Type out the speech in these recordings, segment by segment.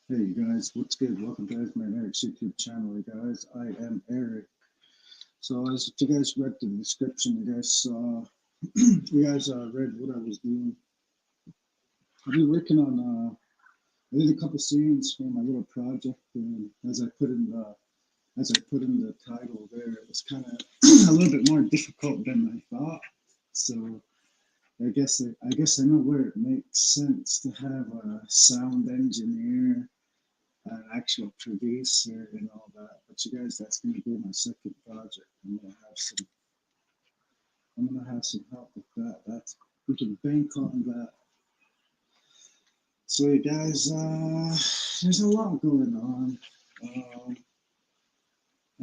Hey you guys, what's good? Welcome to Esme&Eric's YouTube channel, you guys. I am Eric. So as if you guys read the description, you guys saw, read what I was doing. I've been working on, I did a couple scenes for my little project, and as I put in the title there, it was kind of a little bit more difficult than I thought. So I guess I know where it makes sense to have a sound engineer, an actual producer and all that. But you guys, that's gonna be my second project. I'm gonna have some help with that. That's we can bank on that. So you guys, there's a lot going on. Um,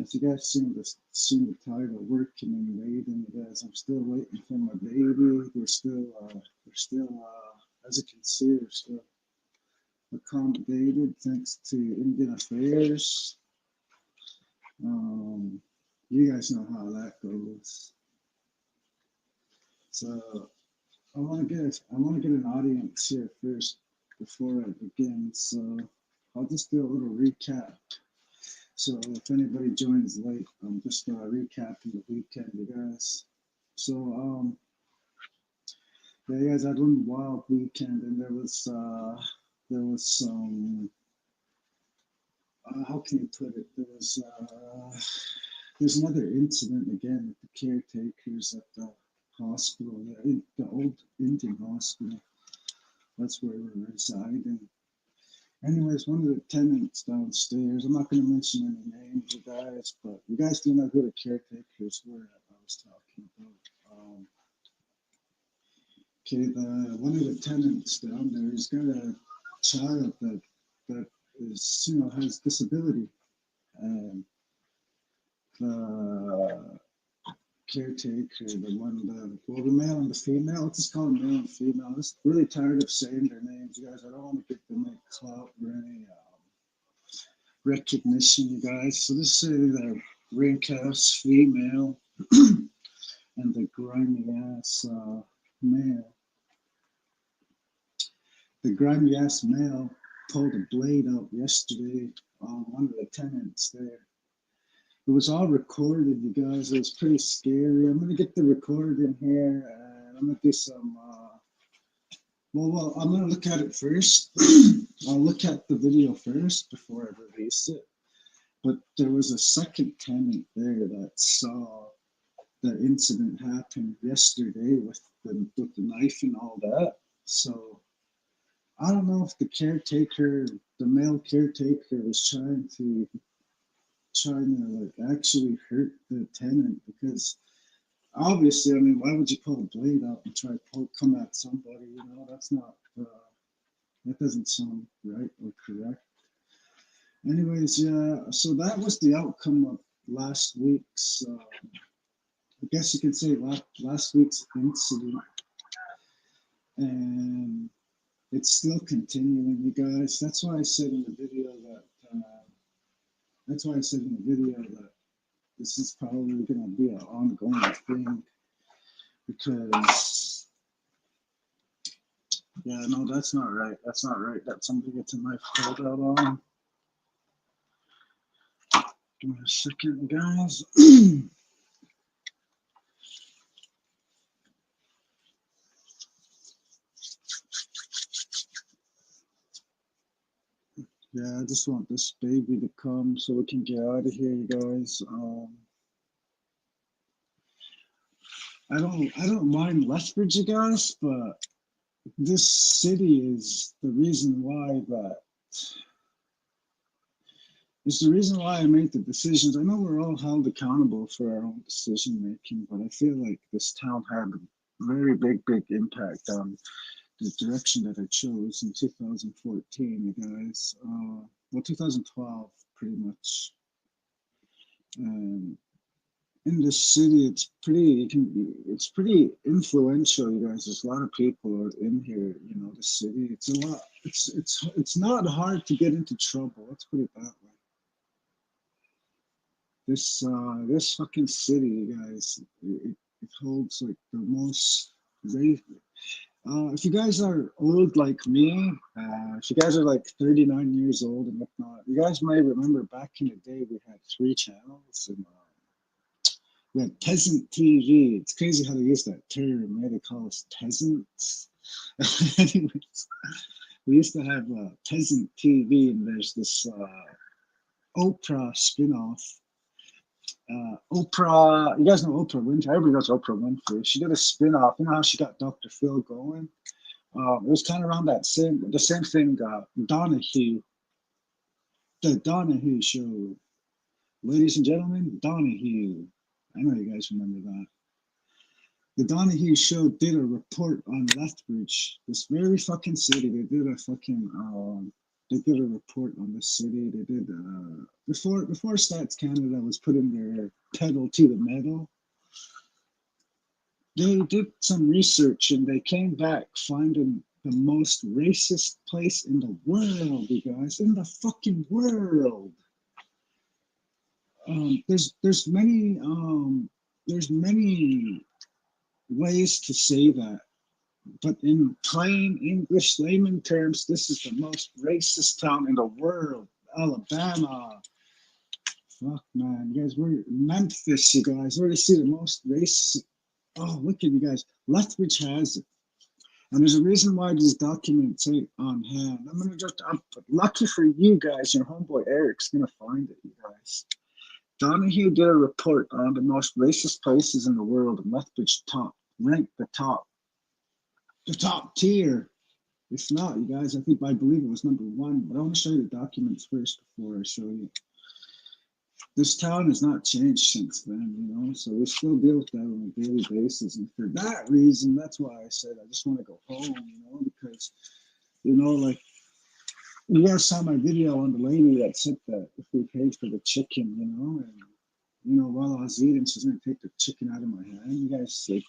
as you guys seen the title, working and waiting, you guys. I'm still waiting for my baby. As you can see, we're still accommodated thanks to Indian Affairs. Um, you guys know how that goes. So I want to get an audience here first before I begin. So I'll just do a little recap. So if anybody joins late, I'm just recapping the weekend, you guys. So yeah, you guys had one wild weekend, and there was some how can you put it? There's another incident again with the caretakers at the hospital, the old Indian hospital. That's where we're residing. Anyways, one of the tenants downstairs, I'm not going to mention any names, you guys, but you guys do know who the caretakers were that I was talking about. Okay, the one of the tenants down there, he's got a child that is, has disability, and the caretaker, the male and the female. Let's just call them male and female. I'm just really tired of saying their names, you guys. I don't want to get them any clout or any recognition, you guys. So this is the rank ass female and the grimy ass male. The grimy ass male pulled a blade out yesterday on one of the tenants there. It was all recorded, you guys. It was pretty scary. I'm gonna get the recording here, and I'm gonna do some. I'm gonna look at it first. I'll look at the video first before I release it. But there was a second tenant there that saw the incident happen yesterday with the knife and all that. So I don't know if the male caretaker, was trying to like actually hurt the tenant because obviously, I mean, why would you pull a blade out and try to come at somebody? That's not that doesn't sound right or correct. Anyways, yeah. So that was the outcome of last week's. I guess you could say last week's incident, and it's still continuing, you guys. That's why I said in the video that. That's why I said in the video that this is probably going to be an ongoing thing because yeah, no, that's not right. That's not right. That somebody gets a knife pulled out on. Give me a second, guys. Yeah, I just want this baby to come so we can get out of here, you guys. I don't mind Lethbridge, you guys, but this city is the reason why I make the decisions. I know we're all held accountable for our own decision making, but I feel like this town had a very big impact on the direction that I chose in 2014, you guys. 2012, pretty much. Um, in this city, it's pretty influential, you guys. There's a lot of people are in here. The city. It's a lot. It's not hard to get into trouble. Let's put it that way. This fucking city, you guys, it holds like the most race. If you guys are old like me, if you guys are like 39 years old and whatnot, you guys may remember back in the day we had three channels and we had peasant TV. It's crazy how they use that term, right? They call us peasants. Anyways, we used to have peasant TV, and there's this Oprah spinoff. Oprah, you guys know Oprah Winfrey. Everybody knows Oprah Winfrey. She did a spinoff. You know how she got Dr. Phil going? It was kind of around the same thing. Donahue, the Donahue Show, ladies and gentlemen, Donahue. I know you guys remember that. The Donahue Show did a report on Lethbridge, this very fucking city. They did a fucking they did a report on this city. They did before Stats Canada was putting their pedal to the metal. They did some research and they came back finding the most racist place in the world, you guys, in the fucking world. There's many ways to say that, but in plain English layman terms, this is the most racist town in the world, Alabama. Fuck man, you guys, we're Memphis, you guys. Where do you see the most racist? Oh, look at you guys. Lethbridge has it. And there's a reason why these documents ain't on hand. I'm lucky for you guys, your homeboy Eric's gonna find it, you guys. Donahue did a report on the most racist places in the world, and Lethbridge ranked the top tier. If not, you guys, I believe it was number one. But I want to show you the documents first before I show you. This town has not changed since then, you know, so we still deal with that on a daily basis. And for that reason, that's why I said I just want to go home, you know, because, you know, like, you guys saw my video on the lady that said that if we paid for the chicken, you know, and, you know, while I was eating, she's going to take the chicken out of my hand. You guys, like,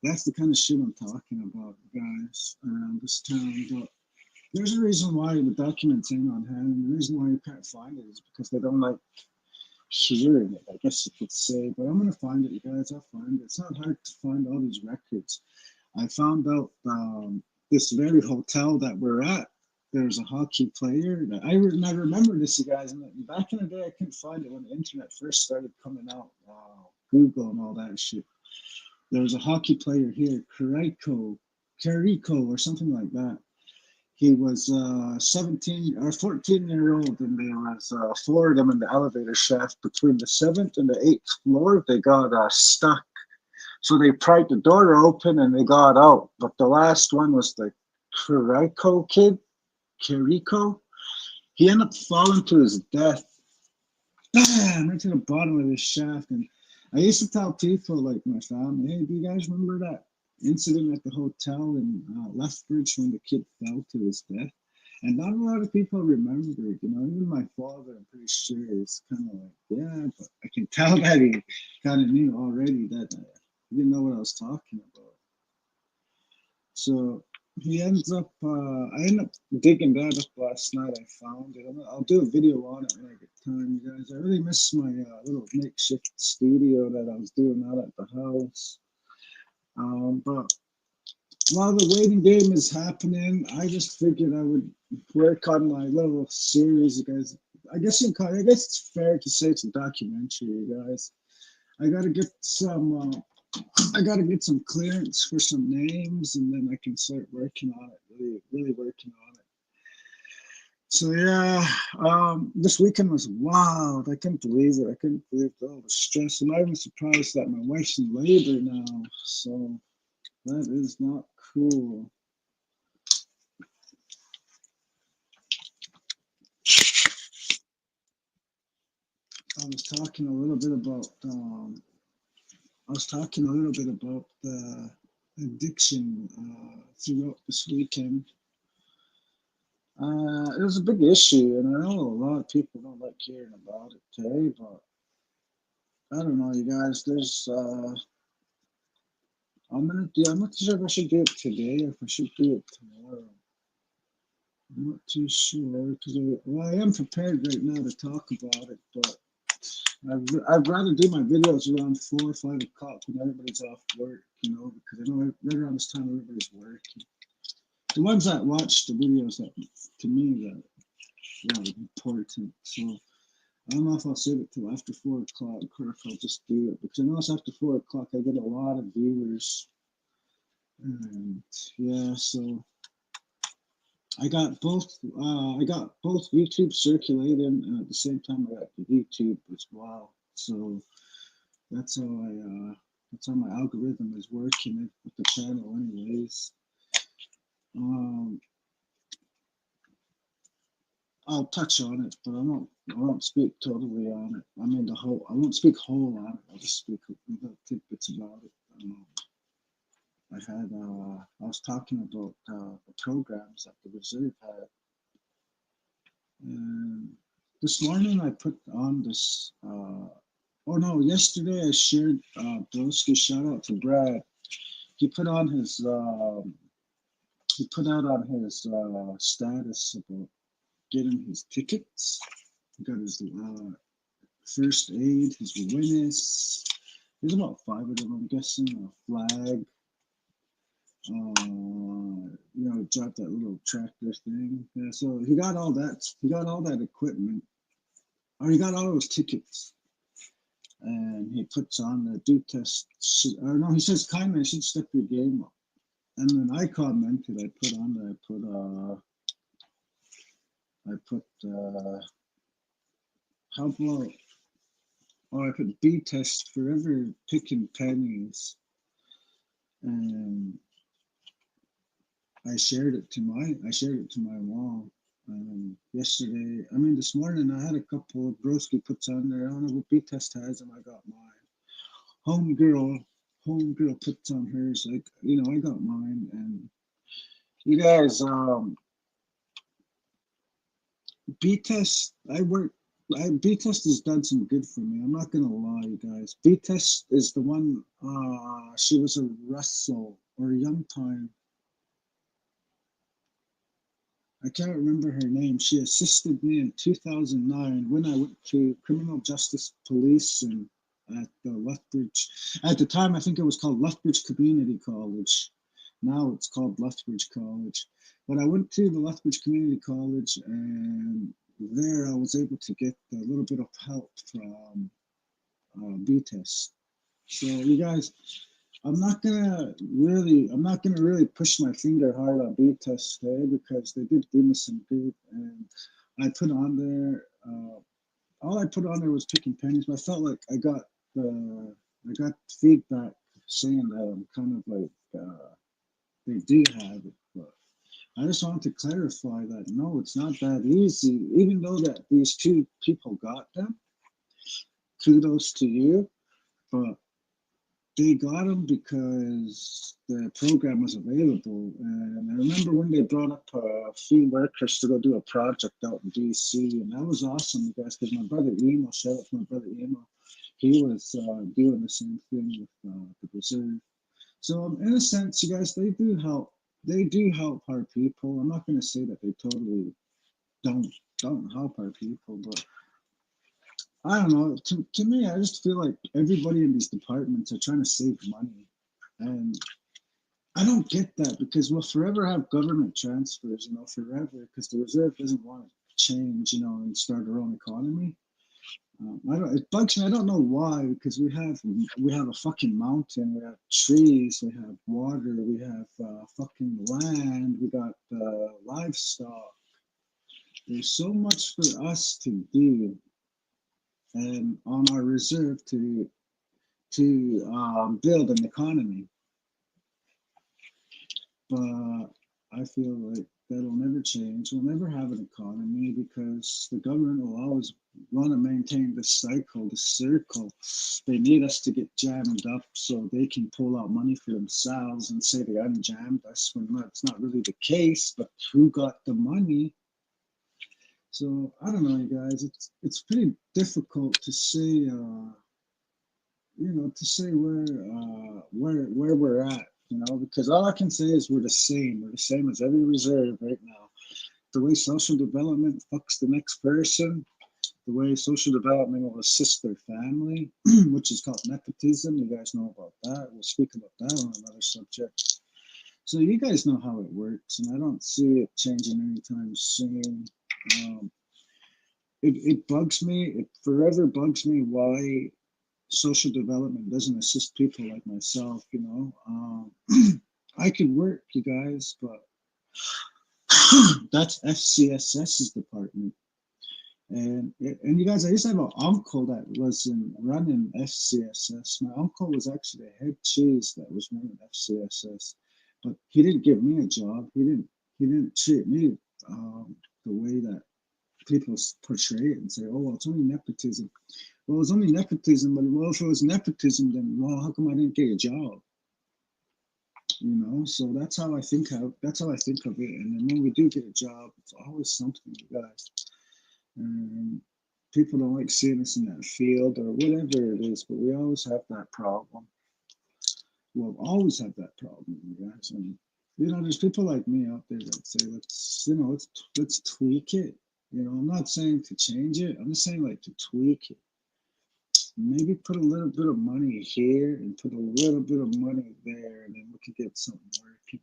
that's the kind of shit I'm talking about, guys, around this town. But there's a reason why the documents ain't on hand, and the reason why you can't find it is because they don't like hearing it, I guess you could say. But I'm gonna find it, you guys. I'll find it. It's not hard to find all these records. I found out this very hotel that we're at. There's a hockey player that I remember this, you guys. And back in the day, I couldn't find it when the internet first started coming out. Wow, Google and all that shit. There was a hockey player here, Carico, or something like that. He was 17 or 14-year-old, and there was four of them in the elevator shaft between the 7th and the 8th floor. They got stuck. So they pried the door open and they got out. But the last one was the Carico kid. Carico. He ended up falling to his death. Bam! Right to the bottom of the shaft. And I used to tell people, like my family, hey, do you guys remember that incident at the hotel in Lethbridge when the kid fell to his death? And not a lot of people remember it, you know. Even my father, I'm pretty sure, is kind of like, yeah, but I can tell that he kind of knew already that he didn't know what I was talking about. So he ends up, I ended up digging that up last night. I found it. I'll do a video on it when I get time, you guys. I really miss my little makeshift studio that I was doing out at the house. But while the waiting game is happening, I just figured I would work on my little series, you guys. I guess it's fair to say it's a documentary, you guys. I gotta get some clearance for some names, and then I can start working on it. Really working on it. So yeah, this weekend was wild. I couldn't believe it. I couldn't believe all the stress. I'm not even surprised that my wife's in labor now. So that is not cool. I was talking a little bit about the addiction throughout this weekend. It was a big issue, and I know a lot of people don't like hearing about it today, but I don't know, you guys. I'm not sure if I should do it today or if I should do it tomorrow. I'm not too sure because I am prepared right now to talk about it, but I'd rather do my videos around 4 or 5 o'clock when everybody's off work, because I know right around this time everybody's working. The ones that watch the videos that, to me, that are important. So I don't know if I'll save it till after 4 o'clock or if I'll just do it, because I know it's after 4 o'clock I get a lot of viewers. And yeah, so I got both YouTube circulating, and at the same time I got the YouTube as well. So that's how my algorithm is working with the channel anyways. I'll touch on it, but I won't speak totally on it. I mean I won't speak whole on it. I'll just speak little tidbits about it. I was talking about the programs that the reserve had. And this morning I put on this, yesterday I shared, Broski, shout out to Brad. He put out on his status about getting his tickets. He got his first aid, his awareness. There's about 5 of them, I'm guessing. A flag. Dropped that little tractor thing. Yeah, so he got all that. He got all that equipment. Or he got all those tickets. And he puts on the do test. He says, kindly, I should step your game up. And then I commented, I put B test forever picking pennies. And I shared it to my wall. This morning I had a couple of Broski puts on there. I don't know what B test has, and I got mine. Homegirl puts on hers. I got mine. And you guys, B test. B test has done some good for me. I'm not gonna lie, you guys. B test is the one. She was a Russell or a young time. I can't remember her name. She assisted me in 2009 when I went to criminal justice policing at the Lethbridge. At the time, I think it was called Lethbridge Community College. Now it's called Lethbridge College. But I went to the Lethbridge Community College, and there I was able to get a little bit of help from B-Test. So you guys, I'm not gonna really push my finger hard on B-Test today, because they did do me some good, and I put on there. All I put on there was picking pennies, but I felt like I got feedback saying that I'm kind of like they do have it, but I just wanted to clarify that no, it's not that easy. Even though that these 2 people got them, kudos to you, but they got them because the program was available. And I remember when they brought up a few workers to go do a project out in DC, and that was awesome, you guys, because my brother Emo, shout out to my brother Emo, he was doing the same thing with the reserve. So in a sense, you guys, they do help. They do help our people. I'm not going to say that they totally don't help our people, but I don't know. To me, I just feel like everybody in these departments are trying to save money. And I don't get that, because we'll forever have government transfers, forever, because the reserve doesn't want to change, and start our own economy. It bugs me. I don't know why, because we have a fucking mountain, we have trees, we have water, we have fucking land, we got livestock. There's so much for us to do, and on our reserve to build an economy. But I feel like that'll never change. We'll never have an economy, because the government will always want to maintain this cycle, this circle. They need us to get jammed up so they can pull out money for themselves and say they unjammed us, when that's not really the case. But who got the money? So I don't know, you guys. It's pretty difficult to say, where we're at, because all I can say is we're the same. We're the same as every reserve right now. The way social development fucks the next person, the way social development will assist their family, which is called nepotism. You guys know about that. We'll speak about that on another subject. So you guys know how it works, and I don't see it changing anytime soon. Um, it bugs me. It forever bugs me why social development doesn't assist people like myself. I could work, you guys, but that's FCSS's department. And you guys, I used to have an uncle that was running FCSS. My uncle was actually a head cheese that was running FCSS, but he didn't give me a job. He didn't treat me the way that people portray it and say, "Oh, well, it's only nepotism." Well, it's only nepotism, but well, if it was nepotism, then well, how come I didn't get a job? So that's how I think of it. And then when we do get a job, it's always something, you guys. And people don't like seeing us in that field or whatever it is, but we always have that problem. We'll always have that problem, you guys. And there's people like me out there that say, let's tweak it. I'm not saying to change it. I'm just saying like to tweak it. Maybe put a little bit of money here and put a little bit of money there, and then we could get something working.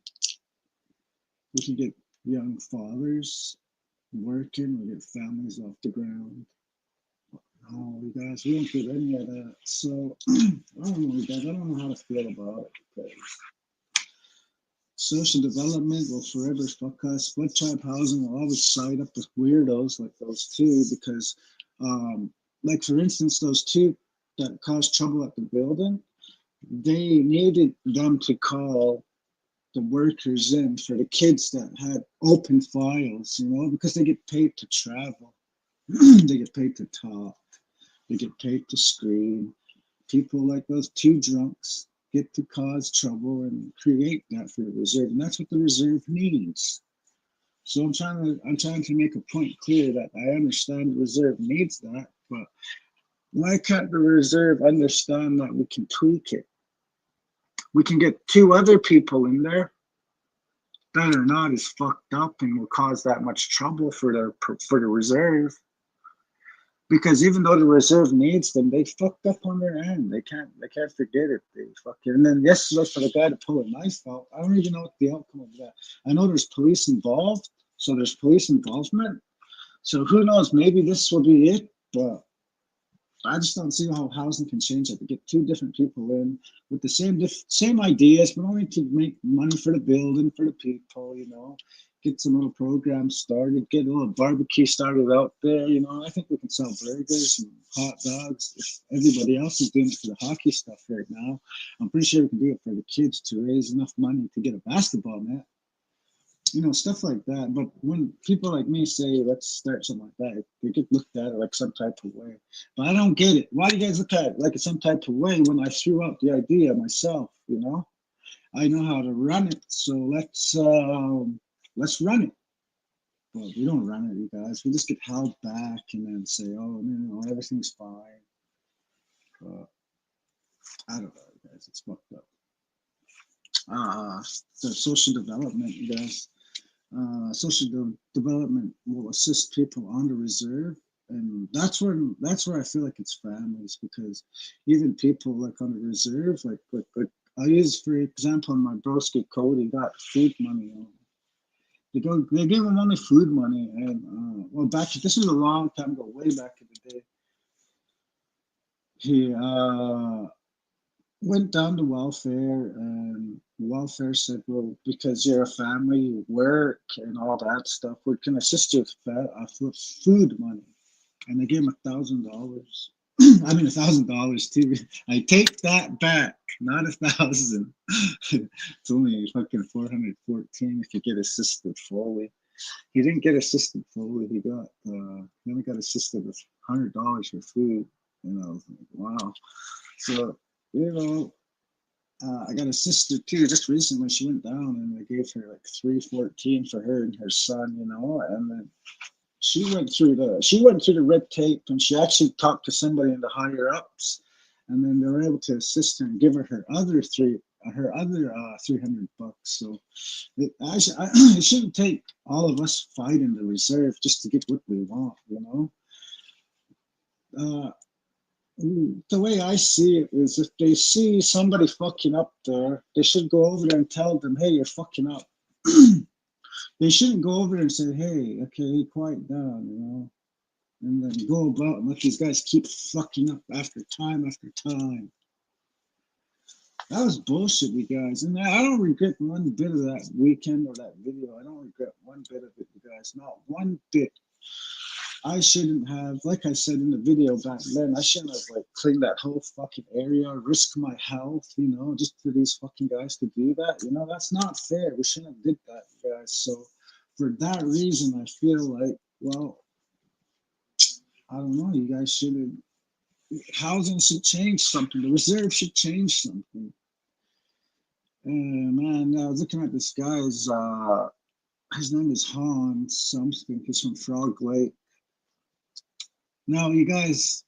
We could get young fathers working, we get families off the ground. No, you guys, we don't get any of that. So I don't know, you guys. I don't know how to feel about it because social development will forever fuck us. Flood tribe housing will always side up with weirdos like those two because, like for instance, those two that caused trouble at the building, they needed them to call the workers in for the kids that had open files, because they get paid to travel. They get paid to talk. They get paid to scream. People like those two drunks get to cause trouble and create that for the reserve. And that's what the reserve needs. So I'm trying to make a point clear that I understand the reserve needs that, but why can't the reserve understand that we can tweak it? We can get two other people in there that are not as fucked up and will cause that much trouble for the reserve. Because even though the reserve needs them, they fucked up on their end. They can't forget it. They fucking and then yesterday for the guy to pull a knife out, I don't even know what the outcome of that. I know there's police involved, so there's police involvement. So who knows? Maybe this will be it, but I just don't see how housing can change it. To get two different people in with the same ideas, but only to make money for the building, for the people, Get some little programs started, get a little barbecue started out there, I think we can sell burgers and hot dogs. If everybody else is doing it for the hockey stuff right now, I'm pretty sure we can do it for the kids to raise enough money to get a basketball net. Stuff like that. But when people like me say, let's start something like that, they get looked at it like some type of way. But I don't get it. Why do you guys look at it like some type of way when I threw out the idea myself, I know how to run it, so let's run it. But we don't run it, you guys. We just get held back and then say, oh, everything's fine. But I don't know, you guys. It's fucked up. The social development, you guys. Social development will assist people on the reserve, and that's where I feel like it's families, because even people like on the reserve, like I use for example, my broski Cody got food money on. They gave him only food money, and this was a long time ago, way back in the day. He went down to welfare, and welfare said, well, because you're a family, you work and all that stuff, we can assist you with food money. And they gave him $1,000. I mean, $1,000 too. I take that back, not 1,000. It's only fucking 414 if you get assisted fully. He didn't get assisted fully. He only got assisted with $100 for food. And I was like, wow. So, I got a sister too. Just recently, she went down and they gave her like 314 for her and her son. And then she went through the red tape, and she actually talked to somebody in the higher ups, and then they were able to assist her and give her other $300. So it shouldn't take all of us fighting the reserve just to get what we want. uh, the way I see it is if they see somebody fucking up there, they should go over there and tell them, hey, you're fucking up. They shouldn't go over there and say, hey, okay, quiet down, you know, and then go about and let these guys keep fucking up after time after time. That was bullshit, you guys. And I don't regret one bit of that weekend or that video. I don't regret one bit of it, you guys. Not one bit. I shouldn't have, like I said in the video back then, I shouldn't have like cleaned that whole fucking area, risk my health, you know, just for these fucking guys to do that. You know, that's not fair. We shouldn't have did that, guys. So for that reason, I feel like, well, I don't know, you guys should have, housing should change something. The reserve should change something. Man, I was looking at this guy's, his name is Hans something. He's from Frog Lake. Now, you guys,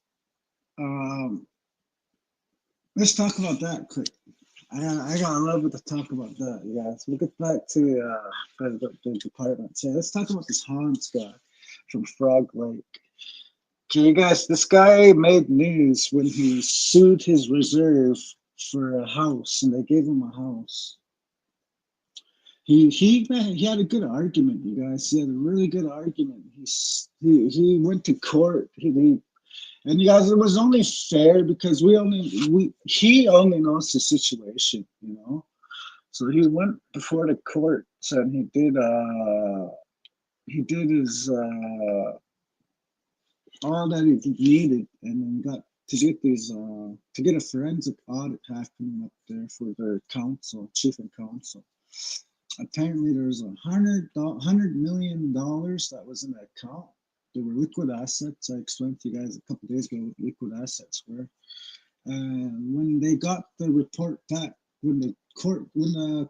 let's talk about that quick. I got a little bit to talk about that, you guys. We'll get back to the department. So let's talk about this Hans guy from Frog Lake. Okay, you guys, this guy made news when he sued his reserve for a house, and they gave him a house. He had a good argument, you guys. He had a really good argument. He went to court. And you guys, it was only fair because he only knows the situation, you know. So he went before the courts and he did his all that he needed, and then got to get these to get a forensic audit happening up there for their counsel, chief and counsel. Apparently, there's $100 million that was in that account. They were liquid assets. I explained to you guys a couple days ago what liquid assets were. And when they got the report back, when the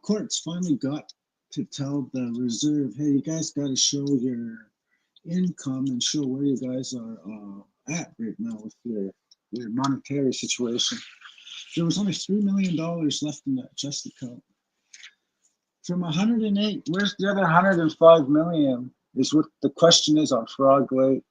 courts finally got to tell the reserve, hey, you guys got to show your income and show where you guys are at right now with your monetary situation. There was only $3 million left in that trust account. From 108, where's the other 105 million? Is what the question is on Frog Lake.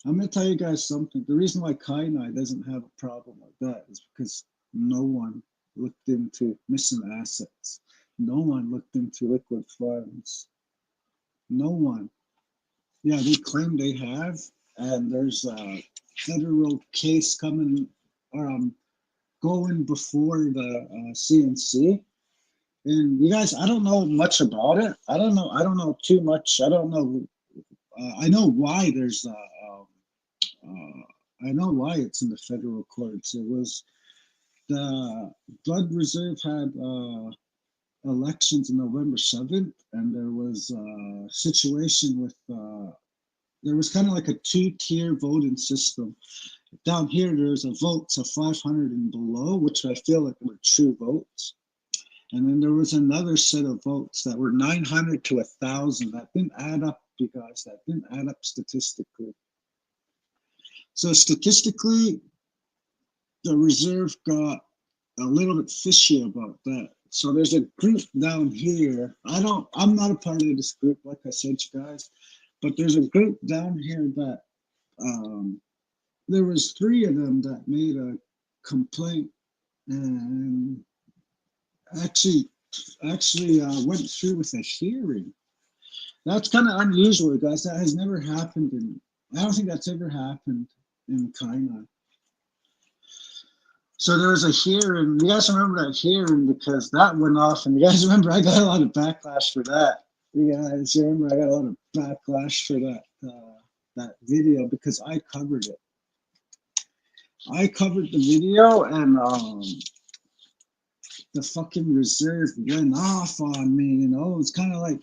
I'm going to tell you guys something. The reason why Kainai doesn't have a problem like that is because no one looked into missing assets. No one looked into liquid funds. No one. Yeah, they claim they have, and there's a federal case coming, going before the CNC. And you guys, I don't know much about it. I don't know too much. I don't know. I know why there's. I know why it's in the federal courts. It was the Blood Reserve had elections on November 7th, and there was a situation with. There was kind of like a two-tier voting system. Down here, there's a votes of 500 and below, which I feel like were true votes. And then there was another set of votes that were 900 to 1,000. That didn't add up, you guys. That didn't add up statistically. So statistically, the reserve got a little bit fishy about that. So there's a group down here. I'm not a part of this group, like I said, you guys, but there's a group down here that there was 3 of them that made a complaint and actually went through with a hearing. That's kind of unusual, guys. That has never happened I don't think that's ever happened in Kainai. So there was a hearing. You guys remember that hearing because that went off, and you guys remember I got a lot of backlash for that. You guys remember I got a lot of backlash for that video because I covered it. I covered the video, and the fucking reserve went off on me, you know. It's kind of like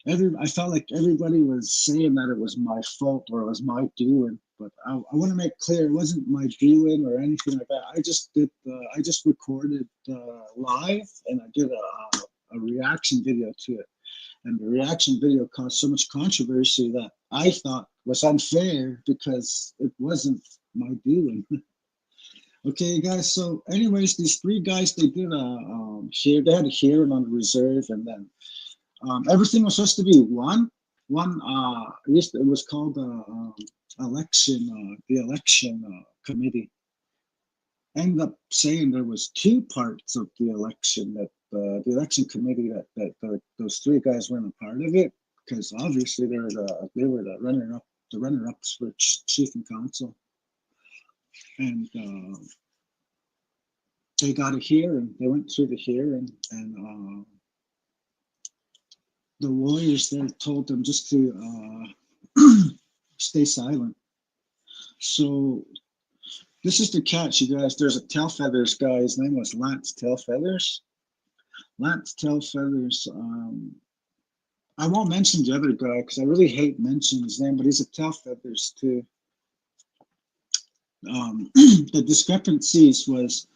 I felt like everybody was saying that it was my fault or it was my doing, but I want to make clear it wasn't my doing or anything like that. I just recorded live, and I did a reaction video to it, and the reaction video caused so much controversy that I thought was unfair because it wasn't my doing. Okay, guys. So, anyways, these 3 guys, they did they had a hearing on the reserve, and then everything was supposed to be won. one it was called the election committee. Ended up saying there was two parts of the election, that the election committee, that those three guys weren't a part of it, because obviously they were the runner ups for chief and council, and they got a hearing. They went through the hearing, and the lawyers there told them just to stay silent. So this is the catch, you guys. There's a Tailfeathers guy. His name was Lance Tailfeathers. Lance Tailfeathers. I won't mention the other guy because I really hate mentioning his name, but he's a Tailfeathers too. The discrepancies was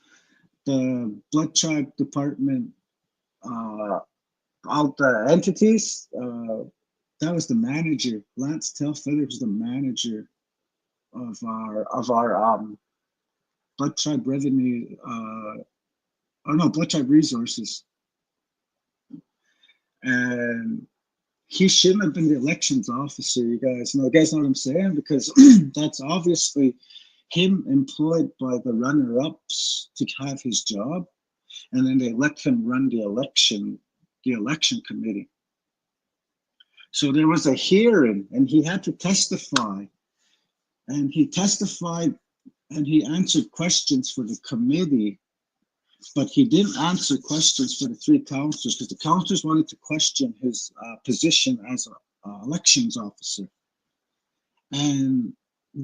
the Blood Tribe Department, all the entities. That was the manager. Lance Tailfeathers was the manager of our Blood Tribe revenue, Blood Tribe resources. And he shouldn't have been the elections officer, you guys. You guys know what I'm saying? Because that's obviously him employed by the runner-ups to have his job, and then they let him run the election committee. So there was a hearing, and he had to testify. And he testified, and he answered questions for the committee, but he didn't answer questions for the three councillors, because the councillors wanted to question his position as an elections officer, and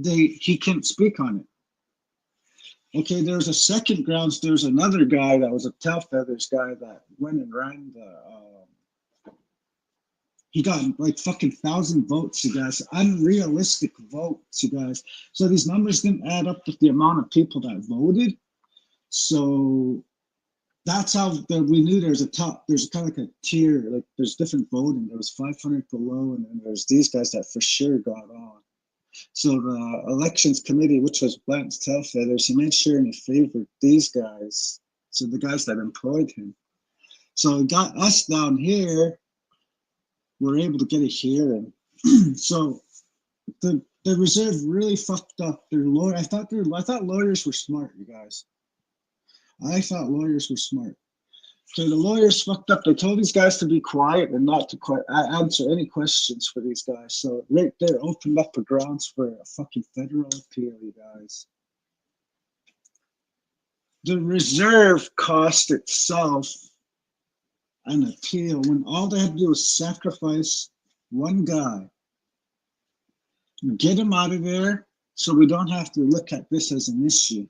he couldn't speak on it. Okay, there's a second grounds. There's another guy that was a Tailfeathers guy that went and ran he got like fucking 1,000 votes, you guys. Unrealistic votes, you guys. So these numbers didn't add up with the amount of people that voted. So that's how we knew there's kind of like a tier, like there's different voting. There was 500 below, and then there's these guys that for sure got on. So the elections committee, which was Lance Tailfeathers, he made sure and he favored these guys. So the guys that employed him. So it got us down here. We're able to get a hearing. So the reserve really fucked up their lawyer. I thought lawyers were smart, you guys. I thought lawyers were smart. So the lawyers fucked up. They told these guys to be quiet and not to answer any questions for these guys. So right there opened up the grounds for a fucking federal appeal, you guys. The reserve cost itself an appeal when all they had to do was sacrifice one guy, get him out of there, so we don't have to look at this as an issue.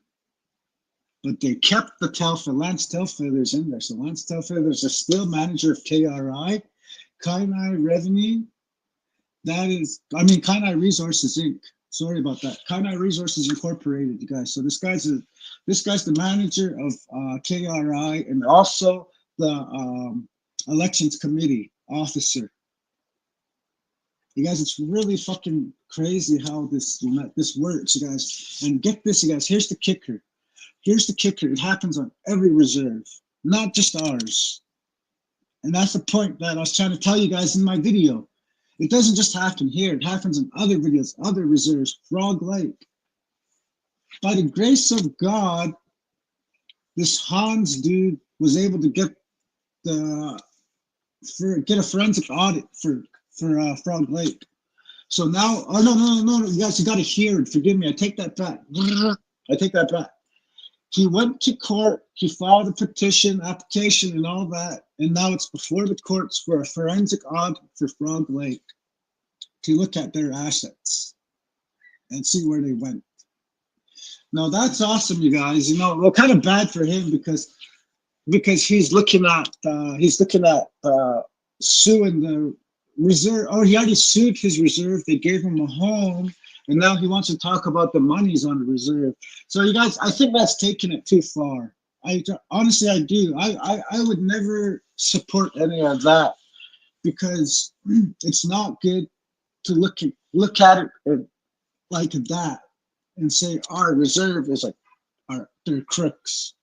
But they kept the Lance Tailfeathers in there. So Lance Tailfeathers is still manager of KRI, Kainai Revenue. Kainai Resources Inc. Sorry about that. Kainai Resources Incorporated, you guys. So this guy's the manager of KRI, and also the elections committee officer. You guys, it's really fucking crazy how this works, you guys. And get this, you guys, here's the kicker. It happens on every reserve, not just ours. And that's the point that I was trying to tell you guys in my video. It doesn't just happen here. It happens in other videos, other reserves, Frog Lake. By the grace of God, this Hans dude was able to get a forensic audit for Frog Lake. So now, no, you guys, you got to hear it. Forgive me. I take that back. He went to court. He filed a petition, application, and all that. And now it's before the courts for a forensic audit for Frog Lake to look at their assets and see where they went. Now that's awesome, you guys. Well, kind of bad for him because he's looking at suing the reserve. Oh, he already sued his reserve. They gave him a home, and now he wants to talk about the monies on the reserve. So you guys, I think that's taking it too far. Honestly, I do. I would never support any of that because it's not good to look at it like that and say our reserve is like they're crooks.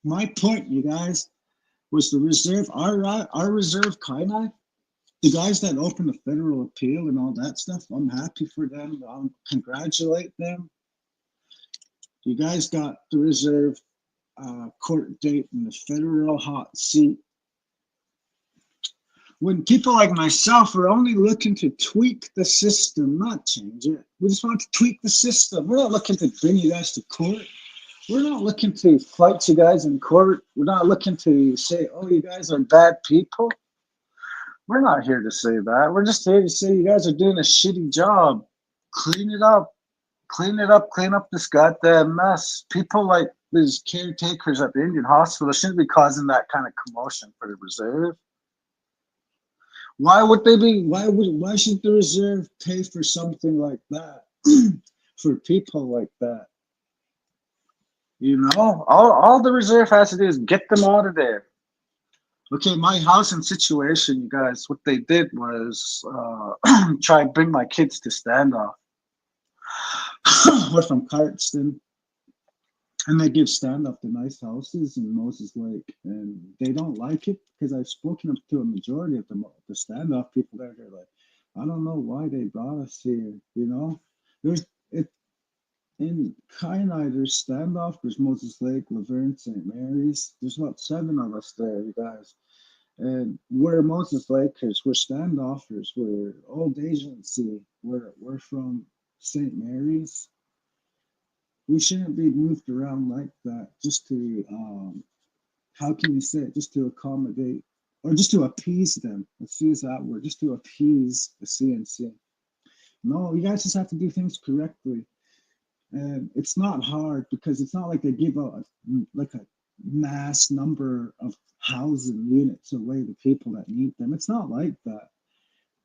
My point, you guys, was the reserve, our reserve Kainai, the guys that opened the federal appeal and all that stuff. I'm happy for them. I'll congratulate them. You guys got the reserve court date in the federal hot seat. When people like myself are only looking to tweak the system, not change it. We just want to tweak the system. We're not looking to bring you guys to court. We're not looking to fight you guys in court. We're not looking to say, oh, you guys are bad people. We're not here to say that. We're just here to say you guys are doing a shitty job. Clean it up. Clean it up. Clean up this goddamn mess. People like these caretakers at the Indian hospital shouldn't be causing that kind of commotion for the reserve. Why would they be? Why should the reserve pay for something like that? For people like that? You know, all the reserve has to do is get them out of there. Okay, my housing situation, you guys, what they did was try and bring my kids to standoff. We're from Cardston, and they give standoff to nice houses in Moses Lake, and they don't like it because I've spoken up to a majority of the standoff people there. They're like, I don't know why they brought us here. You know, there's it in Kainai. There's standoff. There's Moses Lake, Laverne, St. Mary's. There's about 7 of us there, you guys. And we're Moses Lakers, we're standoffers, we're old agency, we're from St. Mary's. We shouldn't be moved around like that just to how can you say it, just to accommodate or just to appease them. Let's use that word, just to appease the CNC. No, you guys just have to do things correctly. And it's not hard because it's not like they give out like a mass number of housing units away to people that need them. It's not like that.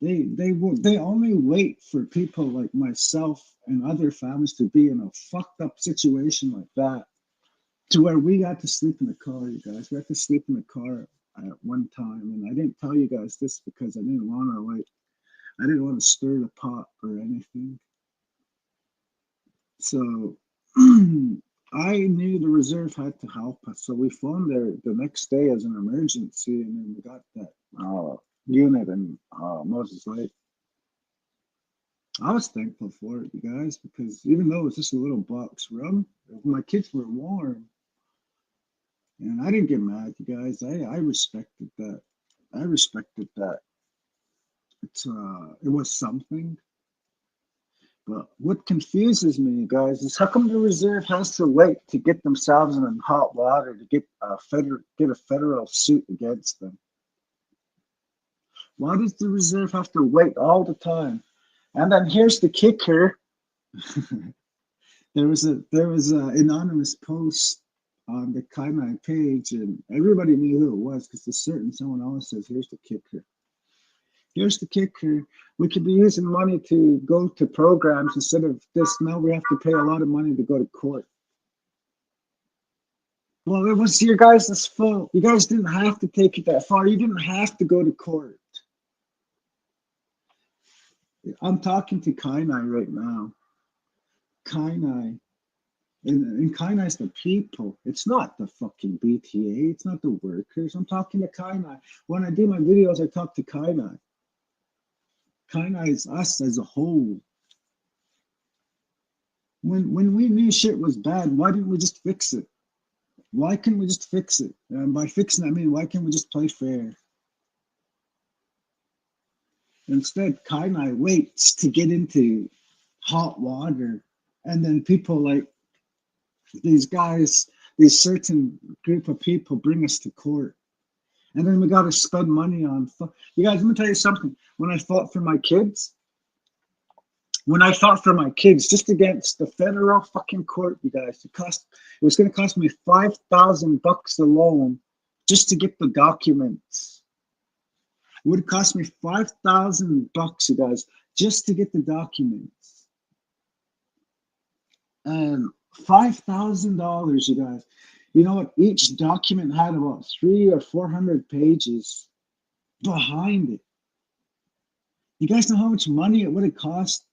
They only wait for people like myself and other families to be in a fucked up situation like that, to where we got to sleep in the car, you guys. We had to sleep in the car at one time, and I didn't tell you guys this because I didn't want to stir the pot or anything. So I knew the reserve had to help us, so we phoned there the next day as an emergency, and then we got that unit in Moses Lake. I was thankful for it, you guys, because even though it was just a little box room, my kids were warm, and I didn't get mad, you guys. I respected that. I respected that. It was something. But what confuses me, you guys, is how come the reserve has to wait to get themselves in hot water to get a federal suit against them? Why does the reserve have to wait all the time? And then here's the kicker: there was an anonymous post on the Kainai page, and everybody knew who it was because someone else says, "Here's the kicker." Here's the kicker. We could be using money to go to programs instead of this. Now we have to pay a lot of money to go to court. Well, it was your guys' fault. You guys didn't have to take it that far. You didn't have to go to court. I'm talking to Kainai right now. Kainai. And Kainai's the people. It's not the fucking BTA. It's not the workers. I'm talking to Kainai. When I do my videos, I talk to Kainai. Kainai is us as a whole. When we knew shit was bad, why didn't we just fix it? Why couldn't we just fix it? And by fixing, I mean, why can't we just play fair? Instead, Kainai waits to get into hot water. And then people like these guys, these certain group of people bring us to court. And then we got to spend money on. You guys, let me tell you something. When I fought for my kids, just against the federal fucking court, you guys, it was going to cost me $5,000 alone just to get the documents. It would cost me $5,000, you guys, just to get the documents. And $5,000, you guys. You know what? Each document had about 300 or 400 pages behind it. You guys know how much money it would have cost?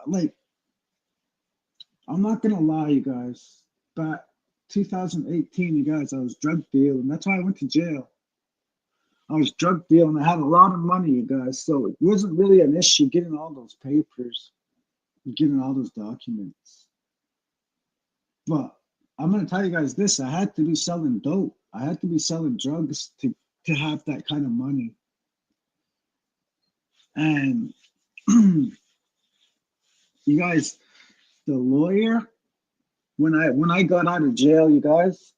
Like, I'm not gonna lie, you guys. But 2018, you guys, I was drug dealing. That's why I went to jail. I was drug dealing. I had a lot of money, you guys. So it wasn't really an issue getting all those papers, getting all those documents. But I'm gonna tell you guys this: I had to be selling dope. I had to be selling drugs to have that kind of money. And you guys, the lawyer, when I got out of jail, you guys,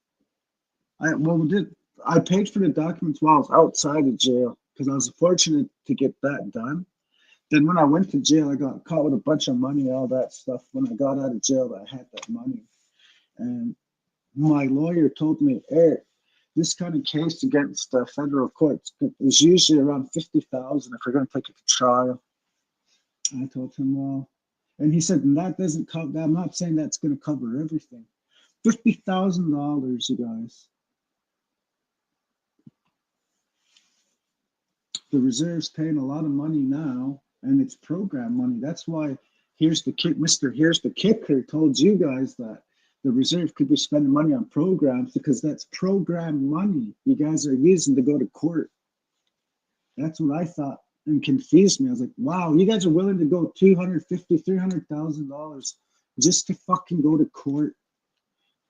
I paid for the documents while I was outside of jail because I was fortunate to get that done. Then when I went to jail, I got caught with a bunch of money, all that stuff. When I got out of jail, I had that money. And my lawyer told me, Eric, this kind of case against the federal courts is usually around 50,000 if we're going to take it to trial. I told him, well, and he said, and that doesn't cover. I'm not saying that's going to cover everything. $50,000, you guys. The reserve's paying a lot of money now, and it's program money. That's why here's the kick, Mr. Here's the Kicker told you guys that the reserve could be spending money on programs because that's program money you guys are using to go to court. That's what I thought and confused me. I was like, wow, you guys are willing to go $250,000, $300,000 just to fucking go to court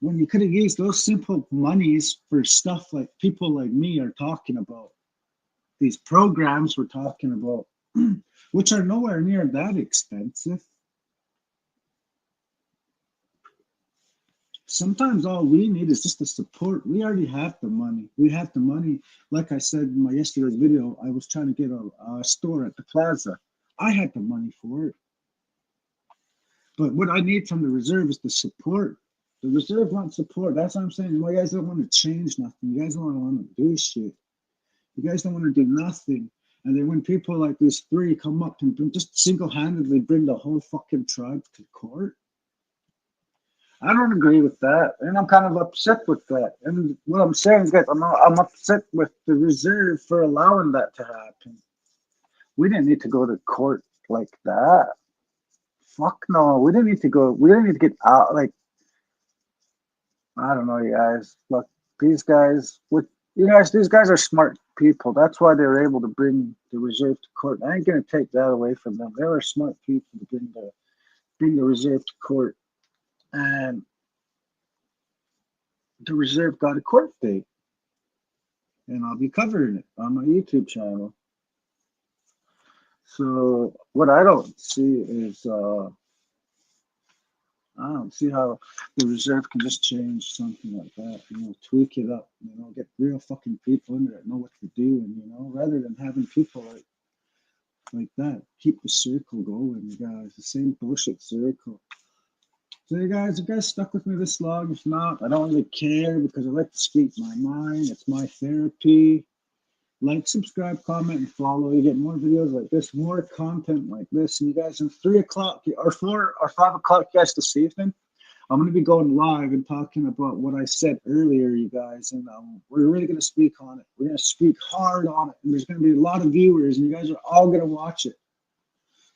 when you could have used those simple monies for stuff like people like me are talking about. These programs we're talking about, which are nowhere near that expensive. Sometimes all we need is just the support. We already have the money. We have the money. Like I said in my yesterday's video, I was trying to get a store at the plaza. I had the money for it. But what I need from the reserve is the support. The reserve wants support. That's what I'm saying. You guys don't want to change nothing. You guys don't want to do shit. You guys don't want to do nothing. And then when people like these three come up and just single-handedly bring the whole fucking tribe to court, I don't agree with that. And I'm kind of upset with that. And what I'm saying is, guys, I'm upset with the reserve for allowing that to happen. We didn't need to go to court like that. Fuck no. We didn't need to go. We didn't need to get out. Like, I don't know, you guys. Look, these guys, these guys are smart people. That's why they were able to bring the reserve to court. I ain't gonna take that away from them. They were smart people to bring the reserve to court, and the reserve got a court date, and I'll be covering it on my YouTube channel. So what I don't see is I don't see how the reserve can just change something like that, tweak it up, get real fucking people in there that know what to do, and rather than having people like that, keep the circle going, you guys, the same bullshit circle. So you guys stuck with me this long. If not, I don't really care because I like to speak my mind. It's my therapy. Like, subscribe, comment, and follow. You get more videos like this, more content like this. And you guys, in 3 o'clock or 4 or 5 o'clock, guys, this evening, I'm going to be going live and talking about what I said earlier, you guys. And we're really going to speak on it. We're going to speak hard on it. And there's going to be a lot of viewers, and you guys are all going to watch it.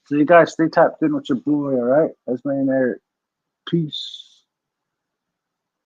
So you guys stay tapped in with your boy, all right? Esme&Eric. Peace.